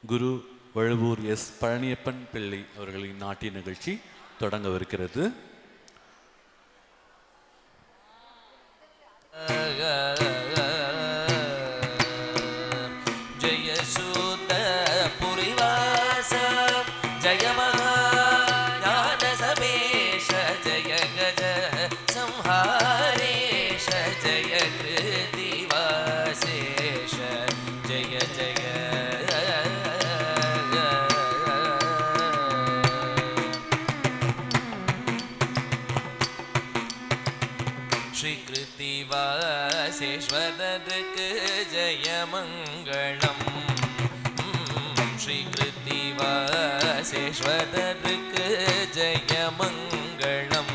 குரு Vazhuvur S Palaniappan பிள்ளை அவர்களின் நாட்டிய நிகழ்ச்சி தொடங்கவிருக்கிறது. ஜெயசூத புரிவாச ஜய மகாஞான சமேஷ ஜய கஜ சம்ஹாரேஷ ஜய கிருதிவாசேஷ ஜய ஜய ஸ்ரீ கிருத்திவாசேஸ்வரருக்கு ஜய மங்களம். ஸ்ரீ கிருத்திவாசேஸ்வரருக்கு ஜய மங்களம்.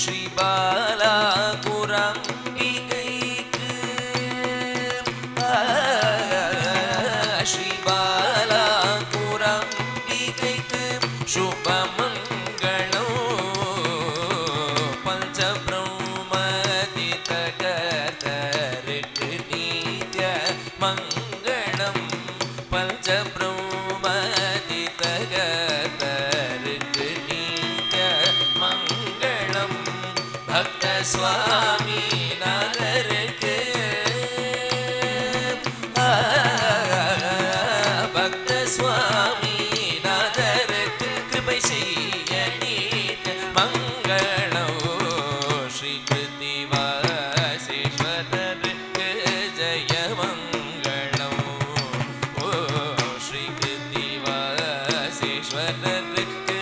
ஸ்ரீ பாலாகுரம்பிகைக்கு ஸ்ரீ பாலாகுரம்பிகைக்கு சுபமங்களம். பஞ்சபிரம்மதிதகர்த்தருக்கு நித்ய மங்களம். பஞ்சபிரம்மதிதகர்த்தருக்கு நித்ய மங்களம். பக்த சுவாமி நாதருக்கு பக்த சுவாமி நாதருக்கு கிருபை செய்ய நித்ய மங்களம். ஸ்ரீ கிருத்திவாசேஸ்வரருக்கு ஜய மங்களம். ஓ ஸ்ரீ கிருத்திவாசேஸ்வரருக்கு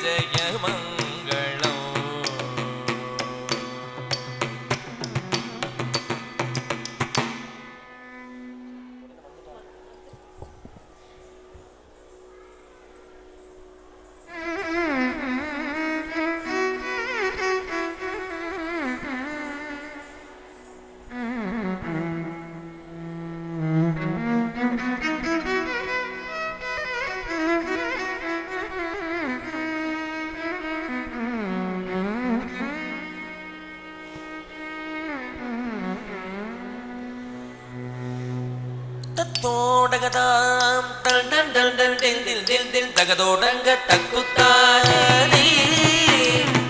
ஜய மங்களம். தத்தோடகதாம் தல் தல் தல் தல் தில் தில் தில் தில் தகதோடங்க தக்குத்தானே.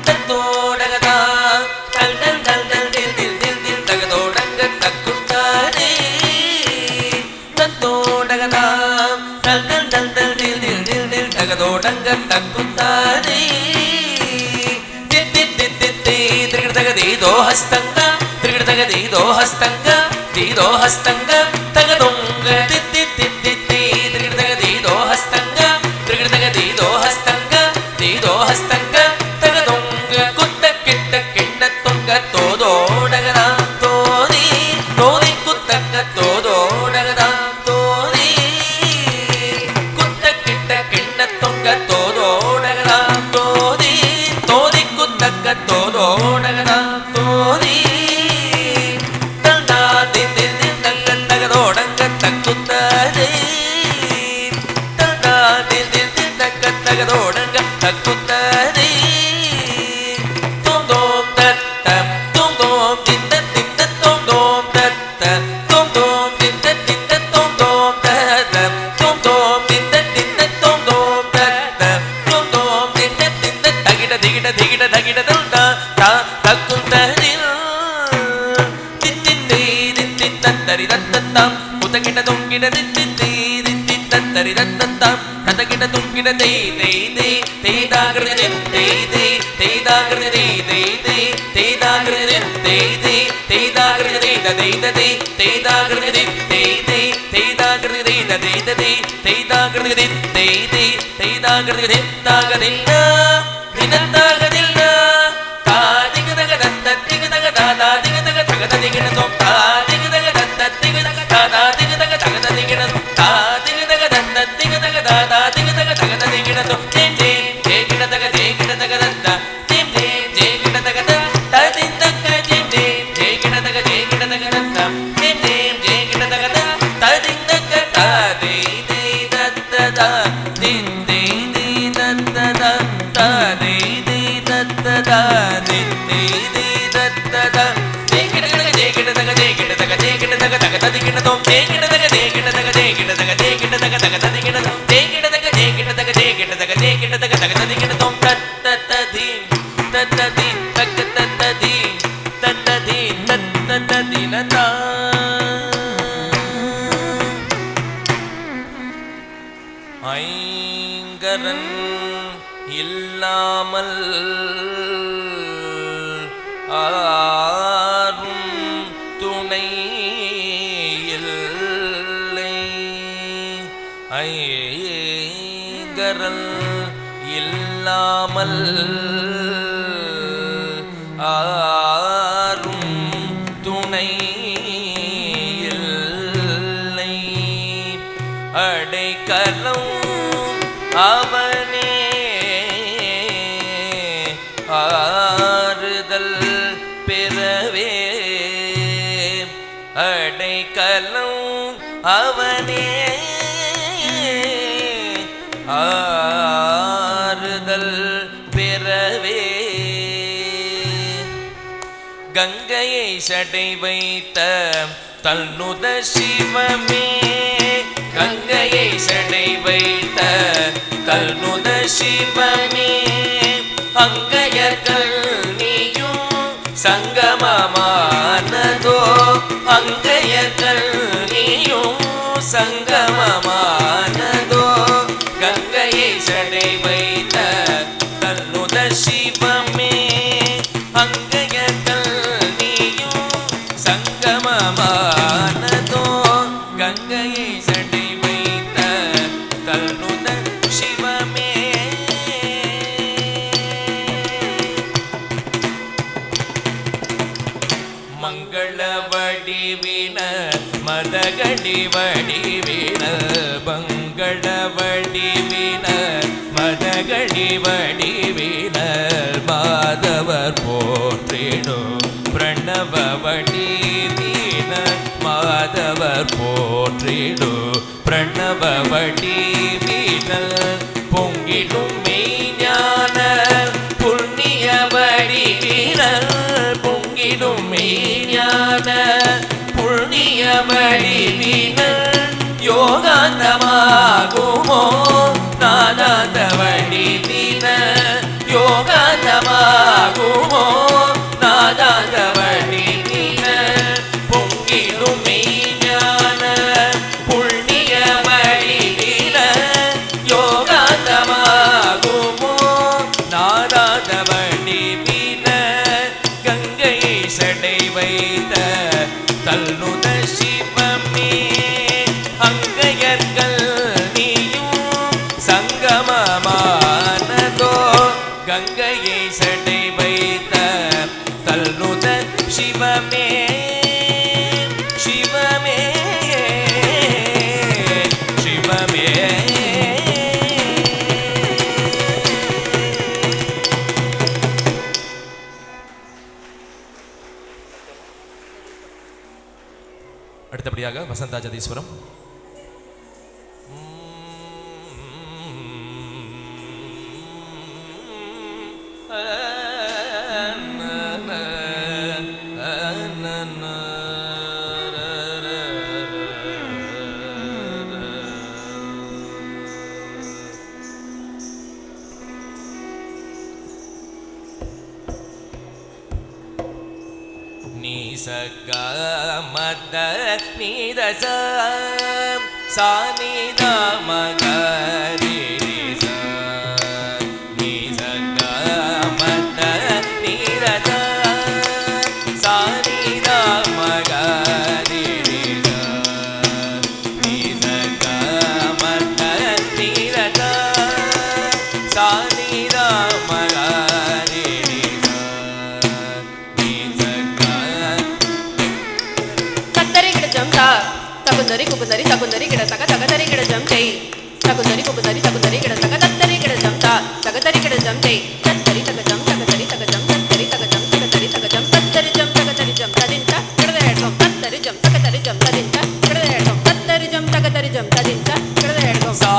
தத்தோடகதாம் தல் தல் தல் தல் தில் தில் தில் தில் தகதோடங்க தக்குத்தானே. தத்தோடகதாம் தல் தல் தல் தல் தில் தில் தில் தில் தகதோடங்க தக்குத்தானே. திரிகிடதகதீதோ ஹஸ்தங்க திரிகிடதகதீதோ ஹஸ்தங்க தீதோ ஹஸ்தங்க தகதொங்க தித்தி தித்தி திரிகிடதகதீதோ ஹஸ்தங்க திரிகிடதகதீதோ ஹஸ்தங்க தீதோ ஹஸ்தங்க தகதொங்க குத்த கிட்ட கிண்ண தொங்க தோதோடகதா தோதி தோதி குத்தங்க தோதோடகதா தோதி குத்த கிட்ட கிண்ண தொங்க தோதோடகதா தோதி தோதி குத்தங்க தோதோடகதா தோதி தகதோடங்க தக்குத்தானே. தகதோடங்க தக்குத்தானே. தோம் தத்த தோம் தித்த தித்த தோம் தத்த தோம் தித்த தித்த தோம் தத்த தோம் தித்த தித்த தோம் தத்த தோம் தித்த தித்த தகிட திகிட திகிட தகிட தா தக்குத்தரில் தித்தி தித்தி தத்தரி தத்தம் உதகிட தொங்கிட தித்தி தித்தி தத்தரி தத்தம் ததகிட தொங்கிட தேய் தேய் தேய் தேய்தாகிருதி தேய் தேய் தேய்தாகிருதி தேய் தேய் தேய்தாகிருதி தேய் தேய் தேய்தாகிருதி தேய் தேய் தேய்தாகிருதி தேய் தேய் தேய்தாகிருதி தேய் தேய் தேய்தாகிருதி தேய் தேய் தேய்தாகிருதி தாகதில்ல தினந்தாகதில்ல தாதிகதக தத்த திகதக தாதா திகதக தகத திகட தோம் தாதிகதக தத்த திகதக தாதா திகதக தகத திகட தாதிகதக தத்த திகதக தாதா திகதக தகத திகட தோம் தேம் தேம் ஜெயகிடதக ஜெயகிடதக தத்த தேம் தேம் ஜெயகிடதக தத்த திந்தக தேம் தேம் ஜெயகிடதக ஜெயகிடதக தத்த தேம் தேம் ஜெயகிடதக தத்த திந்தக தாதே தே தத்த தா தின் தே தே தத்த தா தாதே தே தத்த தா தின் தே தே தத்த தா ஜெயகிடதக ஜெயகிடதக ஜெயகிடதக ஜெயகிடதக தகத திகட தோம் ஜெயகிடதக ஜெயகிடதக ஜெயகிடதக ஜெயகிட தக தக ததி கிடதம் தேகிட தக தேகிட தக தேகிட தக தேகிட தக தக ததி கிடதம் தத்ததி தத்ததி தக்க தத்ததி தத்ததி தத்ததி நதா ஐங்கரன் இல்லாமல் ஆரும் துணை இல்லை ஐங்கரன் இல்லாமல் ஆரும் துணை இல்லை அடைக்கலம் அவனே ஆறுதல் பெறவே அடைக்கலம் அவனே ஆறுதல் பெறவே கங்கையை சடை வைத்த தன்னுத சிவமே கங்கையை சடை வைத்த கல்நுத சிவமே அங்கையர்கள் நீயும் சங்கமமானதோ அங்கையர்கள் நீயும் சங்கமமானதோ கங்கையை சடை வைத்த கல்நுத சிவமே அங்கையர்கள் நீயும் சங்கமமானதோ கங்கையை சடை வைத்த கல்நுத சிவமே மங்கள வடிவின மதகடி வடிவின மங்கள வடிவின மதகடி வடிவின மாதவர் போற்றிடோ பிரணவ வடிவின மாதவர் போற்றிடோ பிரணவ வடிவின பொங்கிடும் மெய்ஞான புண்ணிய வடிவின பொங்கிடும் மெய்ஞான புண்ணிய வடிவின யோகாந்தமாகுமோ நாதாந்த வடிவின யோகாந்தமாகுமோ நாதாந்த வடிவின பொங்கிடும் மெய்ஞான புண்ணிய வடிவின யோகாந்தமாகுமோ நாதாந்த வடிவின கங்கையை சடை வைத்த தல்நுத சிவமே அங்கையர்கள் நீயும் சங்கமமானதோ கங்கையை சடை வைத்த தல்நுத சிவமே சிவமே சிவமே அடுத்தபடியாக வசந்தாஜதீஸ்வரம் சக மத நீதச சானித மகரி நீ சக மத நீதச சானித மகரி நீ சக மத நீதச சானித மகரி தகுந்தரி குகுந்தரி தகுந்தரி கிட தக தகதரி கிட ஜம் ஜெய் தகுந்தரி குகுந்தரி தகுந்தரி கிட தக தத்தரி கிட ஜம் தா தகதரி கிட ஜம் ஜெய் தத்தரி தக ஜம் தகதரி தக ஜம் தத்தரி தக ஜம் தகதரி தக ஜம் தத்தரி ஜம் தகதரி ஜம் ததின்ட கிடதேட்டம் தத்தரி ஜம் தகதரி ஜம் ததின்ட கிடதேட்டம் தத்தரி ஜம் தகதரி ஜம் ததின்ட கிடதேட்டம் சா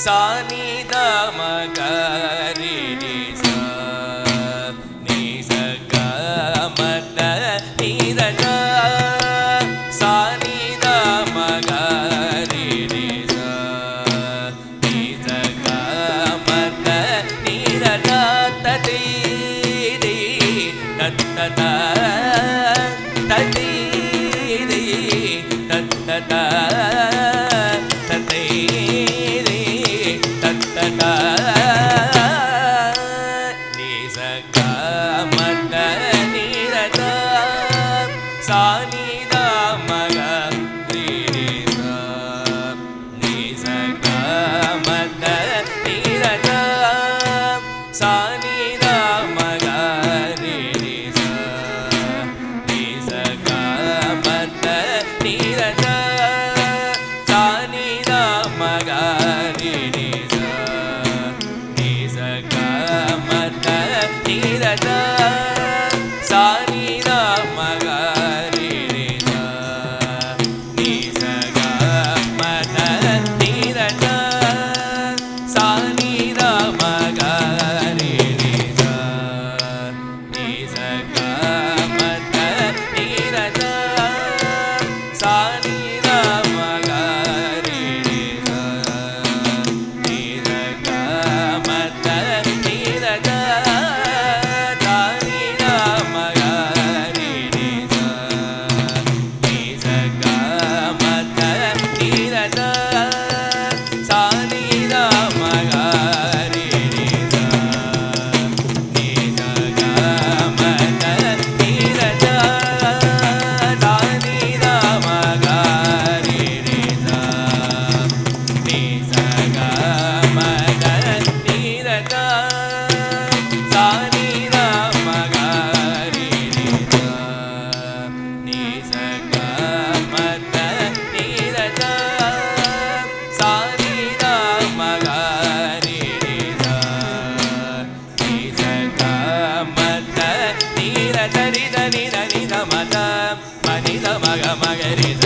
சானித மகரி சா நீ சக மத நீத சானித மகரி தத்ததா தத்தை ரே தத்ததா நிசகா மத நிரத சானிதா மக ரீரேசா நிசகா மத நிரத சானிதா மக ரீரேசா நிசகா மத நிரத சானிதா மக ரீரேசா நிசகா மத நிரத சானிதா மக ரீரேசா நிசகா மத நிரத சானிதா மக ரீரேசா நிசகா மத நிரத சானிதா மக ரீரேசா நிசகா மத நிரத சானிதா மக ரீரேசா நிசகா மத நிரத சானிதா மக ரீரேசா நிசகா மத நிரத சானிதா மக ரீரேசா நிசகா மத நிரத சானிதா மக ரீரேசா நிசகா மத நிரத சானிதா மக ரீரேசா நிசகா மத நிரத நித நித நித மத மனித மக மகரித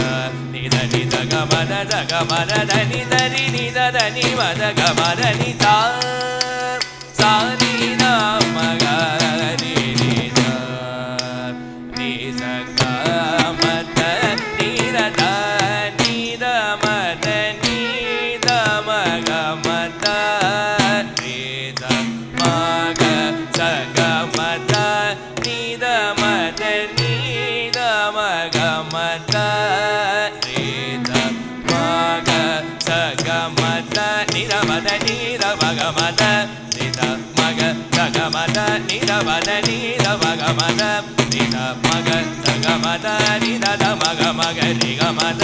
நித நித கமத ஜகமத நித நித தனி மத கமத நிதா சானிதா மக ரீரேசா நிசகா மத நிரத நித மத நித மக மத ரேத மக சக மத நித மத நித மக மத ரேத மக சக மத நித மத நித மக மத நித மக சக மத நித மத நித மக மத நித மக சக மத நித மக மக ரிக மத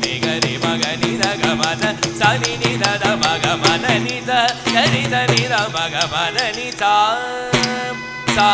ரி கரி மக நித க மத சனி நித மக மத நித கரி நித மக மத நித சா